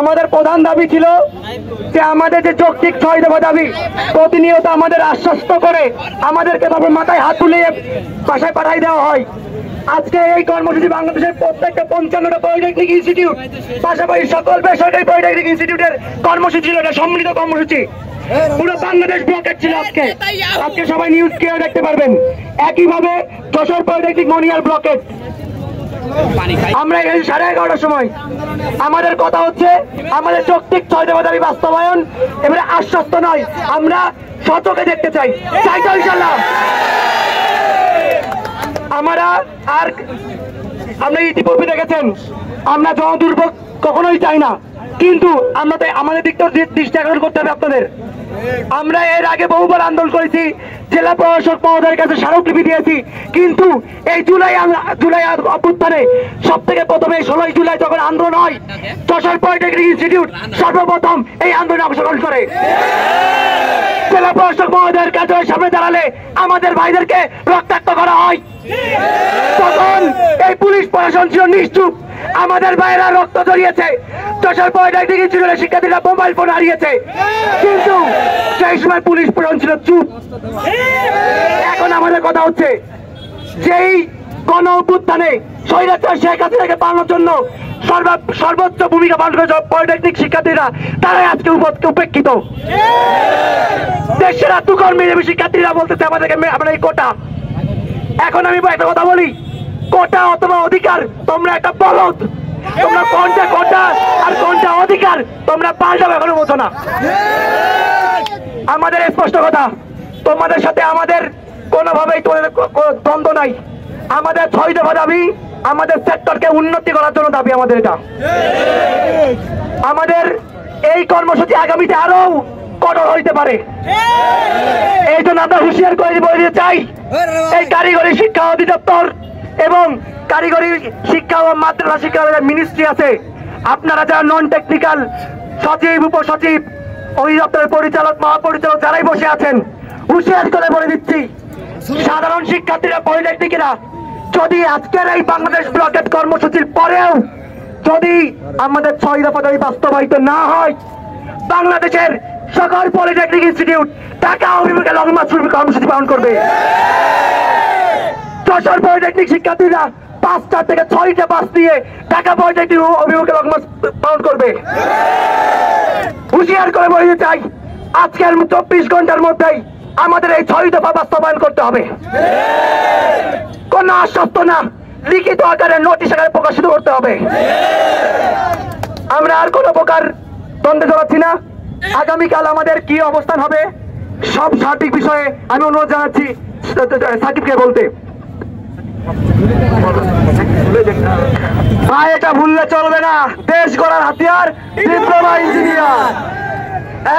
আমাদের প্রধান দাবি ছিল যে আমাদের যে যৌক্তিক ৬ দফা দাবি প্রতিনিয়ত আমাদের আশ্বস্ত করে আমাদেরকে তবে মাথায় হাত তুলে বাসায় পাঠিয়ে দেওয়া হয়। আজকে এই কর্মসূচি বাংলাদেশের প্রত্যেকটা ৫৫টা পলিটেকনিক ইনস্টিটিউট পাশাপাশি সকল বেসরকারি পলিটেকনিক ইনস্টিটিউটের কর্মসূচি ছিল, এটা সম্মিলিত কর্মসূচি। পুরো বাংলাদেশ ব্লকেট ছিল আজকে সবাই নিউজ কেউ দেখতে পারবেন। একইভাবে যশোর পলিটেকনিক মনিয়ার ব্লকেট। আমরা এই 11:30টার সময় আমাদের কথা হচ্ছে আমাদের যৌক্তিক ৬ দফা দাবি বাস্তবায়ন এবারে আশ্বস্ত নয়, আমরা সচকে দেখতে চাই। তো ইনশাআল্লাহ আমরা ইতিপূর্বে দেখেছেন আমরা জনদুর্ভোগ কখনোই চাই না, কিন্তু আমরা তো আমাদের দিকটাও দৃষ্টি আকর্ষণ করতে হবে আপনাদের। আমরা এর আগে বহুবার আন্দোলন করেছি, জেলা প্রশাসক মহোদয়ের কাছে স্মারকলিপি দিয়েছি, কিন্তু এই জুলাই অভ্যুত্থানে সব থেকে প্রথমে 16 জুলাই যখন আন্দোলন হয় যশোর পলিটেকনিক ইনস্টিটিউট সর্বপ্রথম এই আন্দোলনে অংশগ্রহণ করে। জেলা প্রশাসক মহোদয়ের কাছে সামনে দাঁড়ালে আমাদের ভাইদেরকে রক্তাক্ত করা হয়, তখন এই পুলিশ প্রশাসন ছিল নিশ্চুপ, আমাদের ভাইয়েরা রক্ত জড়িয়েছে, যশোর পলিটেকনিক ইনস্টিটিউটের শিক্ষার্থীরা মোবাইল ফোন হারিয়েছে, কিন্তু সেই সময় পুলিশ প্রশাসন ছিল চুপ। এখন আমাদের কথা হচ্ছে যেই গণ অভ্যুত্থানে স্বৈরাচার শেখ হাসিনাকে পালানোর জন্য সর্বোচ্চ ভূমিকা পালন করেছে পলিটেকনিক শিক্ষার্থীরা, তারাই আজকে উপেক্ষিত। দেশের আত্মকর্মী মেধাবী শিক্ষার্থীরা বলতেছে আমাদেরকে আমরা এই কোটা। এখন আমি একটা কথা বলি, কোটা অথবা অধিকার তোমরা একটা বলদ, তোমরা কোনটা কোটা আর কোনটা অধিকার তোমরা পাল্টাবে এখনো বোঝো না। আমাদের স্পষ্ট কথা, তোমাদের সাথে আমাদের কোনোভাবেই দ্বন্দ্ব নাই। আমাদের ৬ দফা দাবি আমাদের সেক্টরকে উন্নতি করার জন্য দাবি আমাদের এটা। আমাদের এই কর্মসূচি আগামীতে আরো কঠোর হইতে পারে, এই জন্য আমরা হুঁশিয়ার করে বলতে চাই এই কারিগরি শিক্ষা অধিদপ্তর এবং কারিগরি শিক্ষা ও মাদ্রাসা শিক্ষা মিনিস্ট্রি আছে, আপনারা যারা নন টেকনিক্যাল সচিব উপসচিব অধিদপ্তরের পরিচালক মহাপরিচালক যারাই বসে আছেন, হুঁশিয়ার করে বলে দিচ্ছি সাধারণ শিক্ষার্থীরা পলিটেকনিকেরা যদি আজকের এই বাংলাদেশ ব্লকেট কর্মসূচির পরেও যদি আমাদের ৬ দফা দাবি বাস্তবায়িত না হয়, বাংলাদেশের সকল পলিটেকনিক ইনস্টিটিউট ঢাকা অভিমুখে লং মার্চ কর্মসূচি পালন করবে। যশোর পলিটেকনিক শিক্ষার্থীরা ৫টা থেকে ৬টা বাস দিয়ে ঢাকা পলিটেকনিক অভিমুখে লং মার্চ পালন করবে। হুঁশিয়ার করে বলতে চাই আজকের ২৪ ঘন্টার মধ্যেই আমাদের এই ৬ দফা বাস্তবায়ন করতে হবে। কোন আশ্বস্ত না, লিখিত আকারে নোটিশ আকারে প্রকাশিত করতে হবে। আমরা আর কোন প্রকার দ্বন্দ্বে জড়াচ্ছি না। আগামীকাল আমাদের কি অবস্থান হবে সব সঠিক বিষয়ে আমি অনুরোধ জানাচ্ছি সাকিবকে বলতে। ভাই এটা ভুললে চলবে না, দেশ গড়ার হাতিয়ার ডিপ্লোমা ইঞ্জিনিয়ার।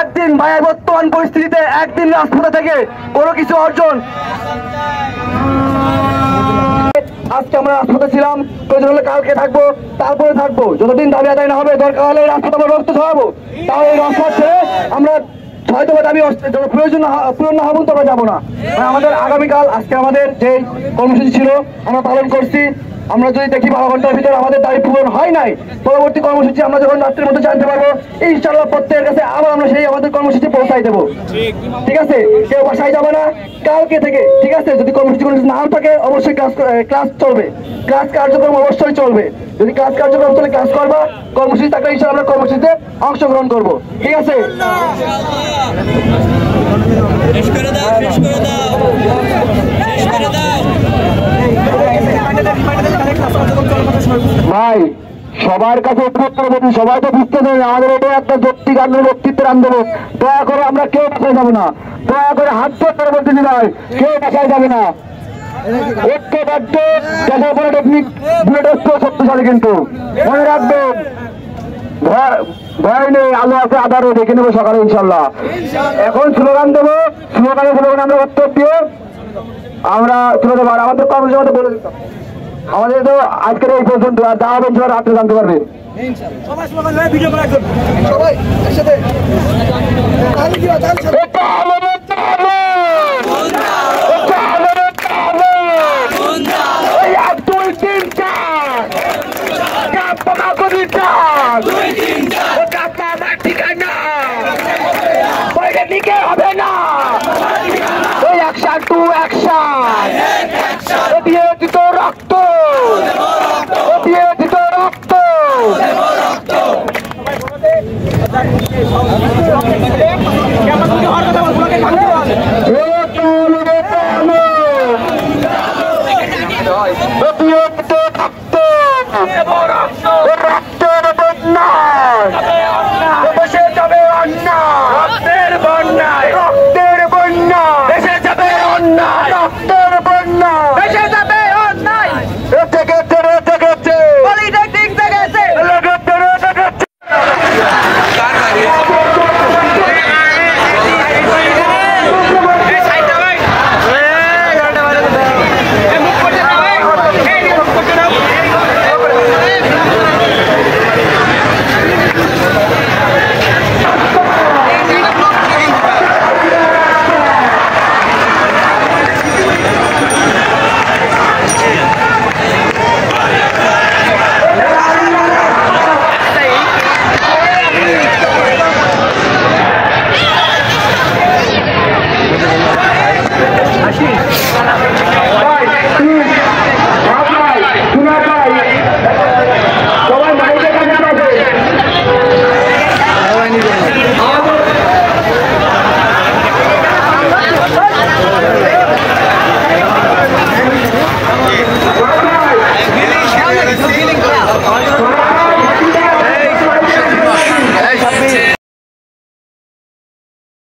একদিন ভাই বর্তমান পরিস্থিতিতে একদিন রাজপথে থেকে কোনো কিছু অর্জন, আজকে আমরা রাজপথে ছিলাম, প্রয়োজন হলে কালকে থাকবো, তারপরে থাকবো, যতদিন দাবি আদায় না হবে দরকার হলে রাজপথ আমরা রক্ত ছড়াবো। তাহলে এই রাজপথ ছেড়ে আমরা ৬ দফা দাবি প্রয়োজন পূরণ না হবো তো আমরা যাবো না। আমাদের আগামীকাল আজকে আমাদের যে কর্মসূচি ছিল আমরা পালন করছি। আমরা যদি দেখি 12 ঘন্টার ভিতরে আমাদের দাবি পূরণ হয় নাই, পরবর্তী কর্মসূচি আমরা যখন রাত্রের মধ্যে জানতে পারবো ইনশাআল্লাহ প্রত্যেকের কাছে আবার আমরা সেই আমাদের কর্মসূচি পৌঁছাই দেবো। ঠিক আছে, কেউ বাসায় যাবে না কালকে থেকে। ঠিক আছে, যদি কর্মসূচি না থাকে অবশ্যই ক্লাস চলবে, ক্লাস কার্যক্রম অবশ্যই চলবে। যদি ক্লাস কার্যক্রম চলে ক্লাস করবা, কর্মসূচি থাকলে ইনশাআল্লাহ আমরা কর্মসূচিতে অংশগ্রহণ করবো। ঠিক আছে, ভাই সবার কাছে সবাই তো বুঝতে পারে আমাদের এটা একটা যৌক্তিক আন্দোলন, ব্যক্তিত্বের আন্দোলন। দয়া করে আমরা কেউ বাসায় যাবো না, দয়া করে হাত ধরে বলতে ভাই কেউ বাসায় যাবে না। ঐক্যবদ্ধ যশোর পলিটেকনিক বুলেট শক্তিশালী, কিন্তু মনে রাখবেন ভয় নেই, আলো আছে আধারও দেখে নেবো সকালে ইনশাল্লাহ। এখন স্লোগান দেবো, স্লোগান আমরা উত্তর দিয়ে আমরা চলে যাবো। আর আমাদের কর্মসূচি মধ্যে বলে দিতাম আমাদের তো আজকের এই পর্যন্ত, আর যা হবে রাত্রে জানতে পারবে। সবাই একসাথে